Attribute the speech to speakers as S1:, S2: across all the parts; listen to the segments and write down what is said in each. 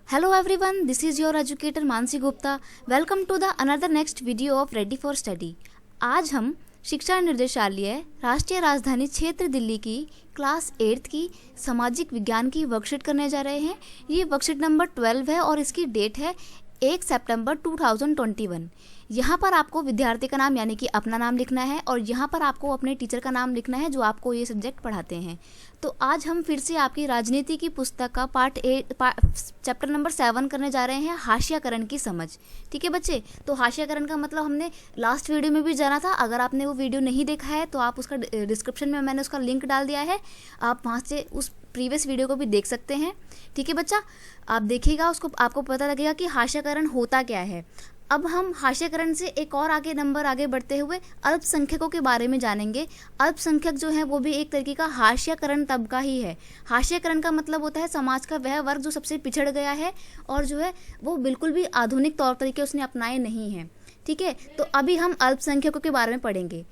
S1: Hello everyone, this is your educator Mansi Gupta. Welcome to the another next video of ready for study. आज हम शिक्षा निर्देशालय राष्ट्रीय राजधानी क्षेत्र दिल्ली की क्लास 8th की सामाजिक विज्ञान की वर्कशीट करने जा रहे हैं. ये वर्कशीट नंबर 12 है और इसकी डेट है 1 सितंबर 2021. यहाँ पर आपको विद्यार्थी का नाम यानी कि अपना नाम लिखना है और यहाँ पर आपको अपने टीचर का नाम लिखना है जो आपको ये सब्जेक्ट पढ़ाते हैं. तो आज हम फिर से आपकी राजनीति की पुस्तक का चैप्टर नंबर 7 करने जा रहे हैं, हाशियाकरण की समझ. ठीक है बच्चे, तो हाशियाकरण का मतलब हमने लास्ट वीडियो में भी जाना था. अगर आपने वो वीडियो नहीं देखा है तो आप उसका डिस्क्रिप्शन में मैंने उसका लिंक डाल दिया है, आप वहाँ से उस प्रीवियस वीडियो को भी देख सकते हैं. ठीक है बच्चा, आप देखिएगा, उसको आपको पता लगेगा कि हाशियाकरण होता क्या है. अब हम हाशियाकरण से एक और आगे बढ़ते हुए अल्पसंख्यकों के बारे में जानेंगे. अल्पसंख्यक जो है वो भी एक तरीके का हाशियाकरण तबका ही है. हाशियाकरण का मतलब होता है समाज का वह वर्ग जो सबसे पिछड़ गया है और जो है वो बिल्कुल भी आधुनिक तौर तरीके उसने अपनाए नहीं हैं. ठीक है, तो अभी हम अल्पसंख्यकों के बारे में पढ़ेंगे.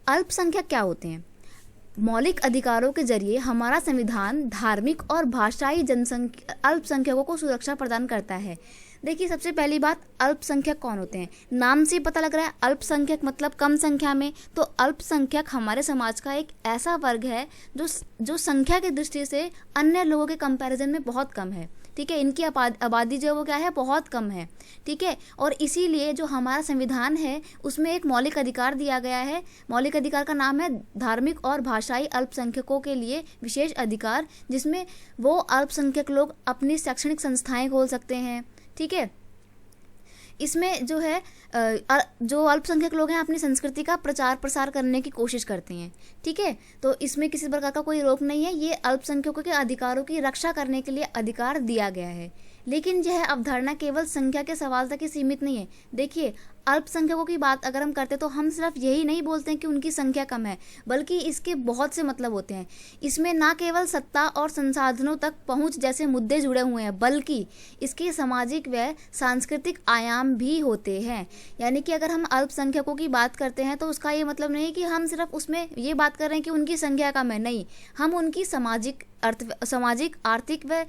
S1: अल्पसंख्यक क्या होते हैं? मौलिक अधिकारों के जरिए हमारा संविधान धार्मिक और भाषाई अल्पसंख्यकों को सुरक्षा प्रदान करता है. देखिए, सबसे पहली बात, अल्पसंख्यक कौन होते हैं? नाम से पता लग रहा है अल्पसंख्यक मतलब कम संख्या में. तो अल्पसंख्यक हमारे समाज का एक ऐसा वर्ग है जो संख्या की दृष्टि से अन्य लोगों के कंपैरिजन में बहुत कम है. ठीक है, इनकी आबादी जो वो क्या है, बहुत कम है. ठीक है, और इसीलिए जो हमारा संविधान है उसमें एक मौलिक अधिकार दिया गया है. मौलिक अधिकार का नाम है धार्मिक और भाषाई अल्पसंख्यकों के लिए विशेष अधिकार, जिसमें वो अल्पसंख्यक लोग अपनी शैक्षणिक संस्थाएं खोल सकते हैं. ठीक है, इसमें जो है जो अल्पसंख्यक लोग हैं अपनी संस्कृति का प्रचार प्रसार करने की कोशिश करते हैं. ठीक है, तो इसमें किसी प्रकार का कोई रोक नहीं है. ये अल्पसंख्यकों के अधिकारों की रक्षा करने के लिए अधिकार दिया गया है. लेकिन यह अवधारणा केवल संख्या के सवाल तक ही सीमित नहीं है. देखिए, अल्पसंख्यकों की बात अगर हम करते तो हम सिर्फ यही नहीं बोलते हैं कि उनकी संख्या कम है, बल्कि इसके बहुत से मतलब होते हैं. इसमें ना केवल सत्ता और संसाधनों तक पहुंच जैसे मुद्दे जुड़े हुए हैं, बल्कि इसके सामाजिक व सांस्कृतिक आयाम भी होते हैं. यानी कि अगर हम अल्पसंख्यकों की बात करते हैं तो उसका ये मतलब नहीं कि हम सिर्फ उसमें ये बात कर रहे हैं कि उनकी संख्या कम है. नहीं, हम उनकी सामाजिक, आर्थिक व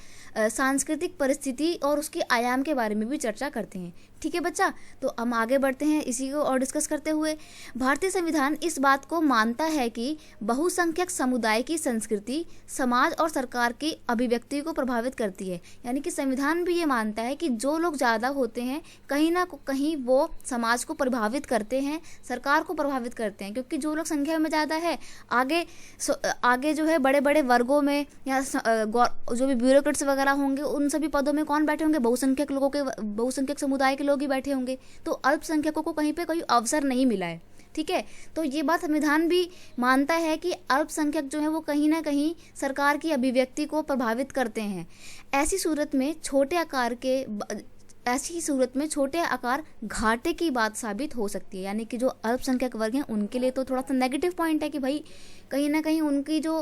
S1: सांस्कृतिक परिस्थिति और उसके आयाम के बारे में भी चर्चा करते हैं. ठीक है बच्चा, तो हम आगे बढ़ते हैं इसी को और डिस्कस करते हुए. भारतीय संविधान इस बात को मानता है कि बहुसंख्यक समुदाय की संस्कृति समाज और सरकार की अभिव्यक्ति को प्रभावित करती है. यानी कि संविधान भी ये मानता है कि जो लोग ज़्यादा होते हैं कहीं ना कहीं वो समाज को प्रभावित करते हैं, सरकार को प्रभावित करते हैं. क्योंकि जो लोग संख्या में ज़्यादा है, आगे जो है बड़े बड़े वर्गों में या जो भी ब्यूरोक्रेट्स वगैरह होंगे उन सभी पदों में कौन बैठे होंगे? बहुसंख्यक समुदाय के लोग ही बैठे होंगे. तो अल्पसंख्यकों को कहीं पे कोई अवसर नहीं मिला है. ठीक है, तो ये बात संविधान भी मानता है कि अल्पसंख्यक जो है वो कहीं ना कहीं सरकार की अभिव्यक्ति को प्रभावित करते हैं. ऐसी सूरत में छोटे आकार घाटे की बात साबित हो सकती है. यानी कि जो अल्पसंख्यक वर्ग हैं उनके लिए तो थोड़ा सा नेगेटिव पॉइंट है कि भाई कहीं ना कहीं उनकी जो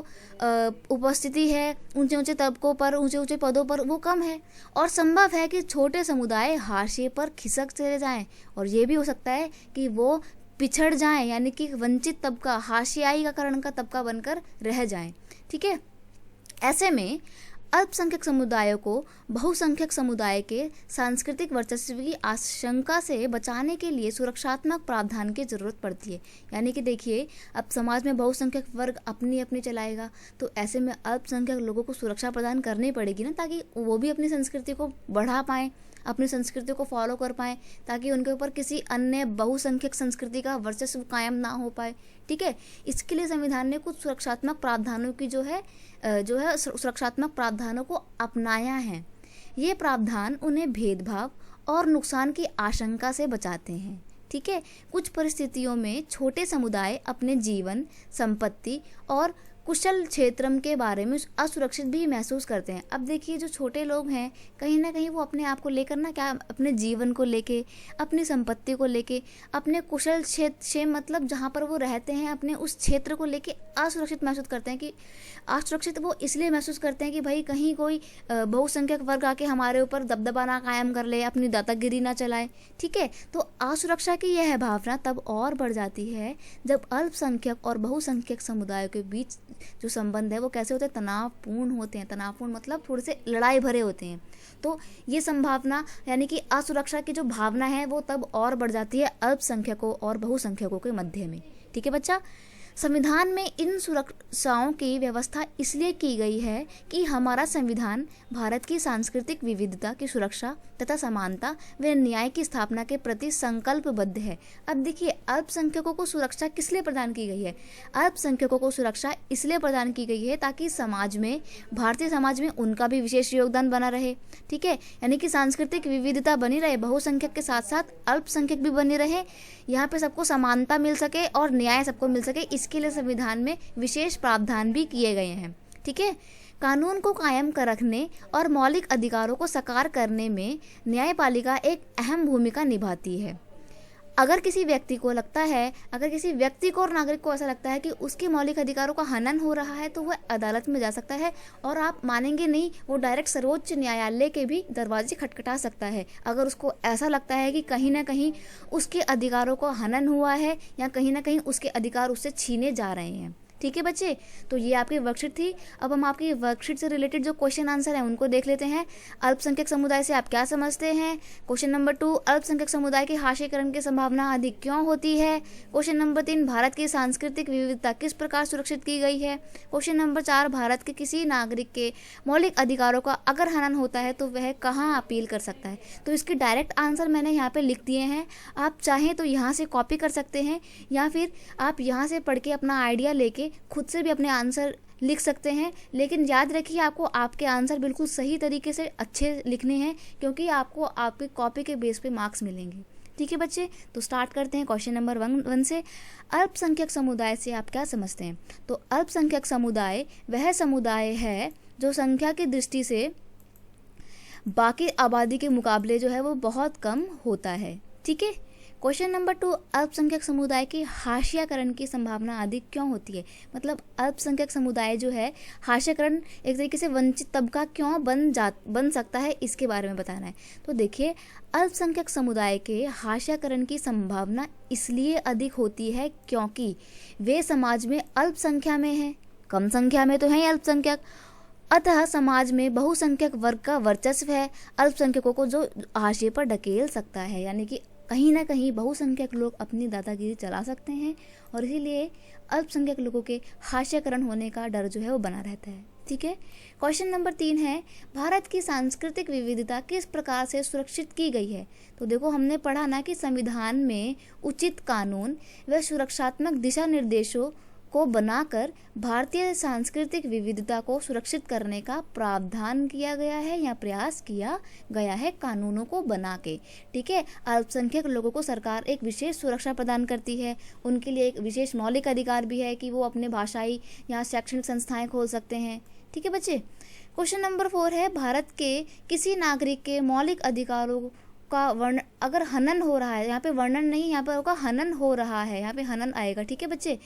S1: उपस्थिति है ऊंचे ऊंचे तबकों पर, ऊंचे ऊंचे पदों पर वो कम है. और संभव है कि छोटे समुदाय हाशिए पर खिसक चले जाएं, और ये भी हो सकता है कि वो पिछड़ जाएं, यानी कि वंचित तबका, हाशियाईकरण का तबका बनकर रह जाएं. ठीक है, ऐसे में अल्पसंख्यक समुदायों को बहुसंख्यक समुदाय के सांस्कृतिक वर्चस्व की आशंका से बचाने के लिए सुरक्षात्मक प्रावधान की जरूरत पड़ती है. यानी कि देखिए, अब समाज में बहुसंख्यक वर्ग अपनी अपनी चलाएगा, तो ऐसे में अल्पसंख्यक लोगों को सुरक्षा प्रदान करनी पड़ेगी ना, ताकि वो भी अपनी संस्कृति को बढ़ा पाएँ, अपनी संस्कृति को फॉलो कर पाएँ, ताकि उनके ऊपर किसी अन्य बहुसंख्यक संस्कृति का वर्चस्व कायम ना हो पाए. ठीक है, इसके लिए संविधान ने कुछ सुरक्षात्मक प्रावधानों की जो है सुरक्षात्मक प्रावधानों को अपनाया है. ये प्रावधान उन्हें भेदभाव और नुकसान की आशंका से बचाते हैं. ठीक है, कुछ परिस्थितियों में छोटे समुदाय अपने जीवन, संपत्ति और कुशल क्षेत्र के बारे में असुरक्षित भी महसूस करते हैं. अब देखिए, जो छोटे लोग हैं कहीं ना कहीं वो अपने आप को लेकर ना, क्या अपने जीवन को लेके, अपनी संपत्ति को लेके, अपने कुशल क्षेत्र मतलब जहाँ पर वो रहते हैं, अपने उस क्षेत्र को लेके असुरक्षित महसूस करते हैं. कि असुरक्षित वो इसलिए महसूस करते हैं कि भाई कहीं कोई बहुसंख्यक वर्ग आके हमारे ऊपर दबदबा ना कायम कर ले, अपनी दादागिरी ना चलाए. ठीक है, तो असुरक्षा की यह भावना तब और बढ़ जाती है जब अल्पसंख्यक और बहुसंख्यक समुदायों के बीच जो संबंध है वो कैसे होते हैं, तनावपूर्ण होते हैं। तनावपूर्ण मतलब थोड़े से लड़ाई भरे होते हैं। तो ये संभावना यानी कि असुरक्षा की जो भावना है वो तब और बढ़ जाती है अल्पसंख्यकों और बहुसंख्यकों के मध्य में। ठीक है बच्चा। संविधान में इन सुरक्षाओं की व्यवस्था इसलिए की गई है कि हमारा संविधान भारत की सांस्कृतिक विविधता की सुरक्षा तथा समानता व न्याय की स्थापना के प्रति संकल्पबद्ध है। अब देखिए, अल्पसंख्यकों को सुरक्षा किस लिए प्रदान की गई है? अल्पसंख्यकों को सुरक्षा इसलिए प्रदान की गई है ताकि समाज में, भारतीय समाज में उनका भी विशेष योगदान बना रहे। ठीक है, यानी कि सांस्कृतिक विविधता बनी रहे, बहुसंख्यक के साथ साथ अल्पसंख्यक भी बने रहे, यहाँ पे सबको समानता मिल सके और न्याय सबको मिल सके, इसके लिए संविधान में विशेष प्रावधान भी किए गए हैं। ठीक है, कानून को कायम कर रखने और मौलिक अधिकारों को साकार करने में न्यायपालिका एक अहम भूमिका निभाती है। अगर किसी व्यक्ति को लगता है, अगर किसी व्यक्ति को और नागरिक को ऐसा लगता है कि उसके मौलिक अधिकारों का हनन हो रहा है तो वह अदालत में जा सकता है, और आप मानेंगे नहीं, वो डायरेक्ट सर्वोच्च न्यायालय के भी दरवाजे खटखटा सकता है अगर उसको ऐसा लगता है कि कहीं ना कहीं उसके अधिकारों को हनन हुआ है या कहीं ना कहीं उसके अधिकार उससे छीने जा रहे हैं। ठीक है बच्चे, तो ये आपकी वर्कशीट थी। अब हम आपकी वर्कशीट से रिलेटेड जो क्वेश्चन आंसर है उनको देख लेते हैं। अल्पसंख्यक समुदाय से आप क्या समझते हैं? क्वेश्चन नंबर 2, अल्पसंख्यक समुदाय के हाशिएकरण की संभावना अधिक क्यों होती है? क्वेश्चन नंबर 3, भारत की सांस्कृतिक विविधता किस प्रकार सुरक्षित की गई है? क्वेश्चन नंबर 4, भारत के किसी नागरिक के मौलिक अधिकारों का अगर हनन होता है तो वह कहाँ अपील कर सकता है? तो इसके डायरेक्ट आंसर मैंने यहाँ पे लिख दिए हैं। आप चाहें तो यहाँ से कॉपी कर सकते हैं या फिर आप यहाँ से पढ़ के अपना आइडिया लेके खुद से भी अपने आंसर लिख सकते हैं। लेकिन याद रखिए, आपको आपके आंसर बिल्कुल सही तरीके से अच्छे लिखने हैं, क्योंकि आपको आपकी कॉपी के बेस पे मार्क्स मिलेंगे। ठीक है बच्चे, तो स्टार्ट करते हैं क्वेश्चन नंबर 1 से। अल्पसंख्यक समुदाय से आप क्या समझते हैं? तो अल्पसंख्यक समुदाय वह समुदाय है जो संख्या की दृष्टि से बाकी आबादी के मुकाबले जो है वो बहुत कम होता है। ठीक है। क्वेश्चन नंबर 2, अल्पसंख्यक समुदाय की हाशियाकरण की संभावना अधिक क्यों होती है? मतलब अल्पसंख्यक समुदाय जो है हाशियाकरण, एक तरीके से वंचित तबका क्यों बन सकता है, इसके बारे में बताना है। तो देखिए, अल्पसंख्यक समुदाय के हाशियाकरण की संभावना इसलिए अधिक होती है क्योंकि वे समाज में अल्पसंख्या में हैं, कम संख्या में तो हैं अल्पसंख्यक, अतः समाज में बहुसंख्यक वर्ग का वर्चस्व है अल्पसंख्यकों को जो हाशिए पर ढकेल सकता है। यानी कि कहीं ना कहीं बहुसंख्यक लोग अपनी दादागिरी चला सकते हैं और इसीलिए अल्पसंख्यक लोगों के हाशियाकरण होने का डर जो है वो बना रहता है। ठीक है। क्वेश्चन नंबर 3 है, भारत की सांस्कृतिक विविधता किस प्रकार से सुरक्षित की गई है? तो देखो, हमने पढ़ा ना कि संविधान में उचित कानून व सुरक्षात्मक दिशा निर्देशों को बनाकर भारतीय सांस्कृतिक विविधता को सुरक्षित करने का प्रावधान किया गया है या प्रयास किया गया है कानूनों को बना के। ठीक है। अल्पसंख्यक लोगों को सरकार एक विशेष सुरक्षा प्रदान करती है, उनके लिए एक विशेष मौलिक अधिकार भी है कि वो अपने भाषाई या शैक्षणिक संस्थाएं खोल सकते हैं। ठीक है बच्चे। क्वेश्चन नंबर 4 है, भारत के किसी नागरिक के मौलिक अधिकारों का वर्ण अगर हनन हो रहा है, यहाँ पे वर्णन नहीं, यहाँ पर होगा हनन हो रहा है, यहाँ पे हनन आएगा। ठीक है बच्चे,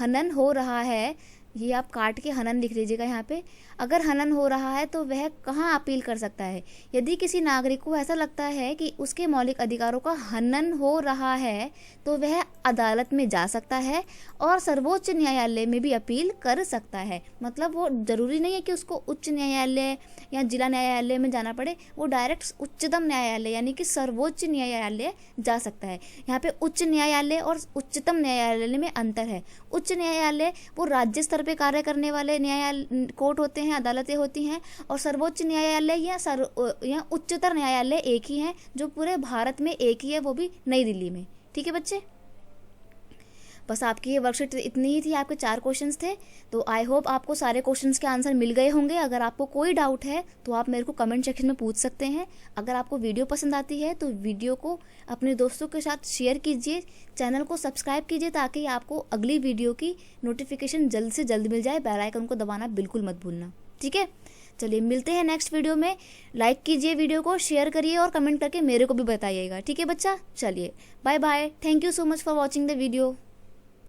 S1: हनन हो रहा है, ये आप काट के हनन लिख लीजिएगा यहाँ पे। अगर हनन हो रहा है तो वह कहाँ अपील कर सकता है? यदि किसी नागरिक को ऐसा लगता है कि उसके मौलिक अधिकारों का हनन हो रहा है तो वह अदालत में जा सकता है और सर्वोच्च न्यायालय में भी अपील कर सकता है। मतलब वो जरूरी नहीं है कि उसको उच्च न्यायालय या जिला न्यायालय में जाना पड़े, वो डायरेक्ट उच्चतम न्यायालय यानी कि सर्वोच्च न्यायालय जा सकता है। यहाँ पे उच्च न्यायालय और उच्चतम न्यायालय में अंतर है। उच्च न्यायालय वो राज्य स्तर पे कार्य करने वाले न्यायालय कोर्ट होते हैं, अदालतें होती हैं, और सर्वोच्च न्यायालय या उच्चतर न्यायालय एक ही है जो पूरे भारत में एक ही है, वो भी नई दिल्ली में। ठीक है बच्चे, बस आपकी ये वर्कशीट इतनी ही थी, आपके 4 क्वेश्चंस थे। तो आई होप आपको सारे क्वेश्चंस के आंसर मिल गए होंगे। अगर आपको कोई डाउट है तो आप मेरे को कमेंट सेक्शन में पूछ सकते हैं। अगर आपको वीडियो पसंद आती है तो वीडियो को अपने दोस्तों के साथ शेयर कीजिए, चैनल को सब्सक्राइब कीजिए ताकि आपको अगली वीडियो की नोटिफिकेशन जल्द से जल्द मिल जाए। बेल आइकन को दबाना बिल्कुल मत भूलना। ठीक है, चलिए मिलते हैं नेक्स्ट वीडियो में। लाइक कीजिए वीडियो को, शेयर करिए और कमेंट करके मेरे को भी बताइएगा। ठीक है बच्चा, चलिए bye bye. Thank you so much for watching the video.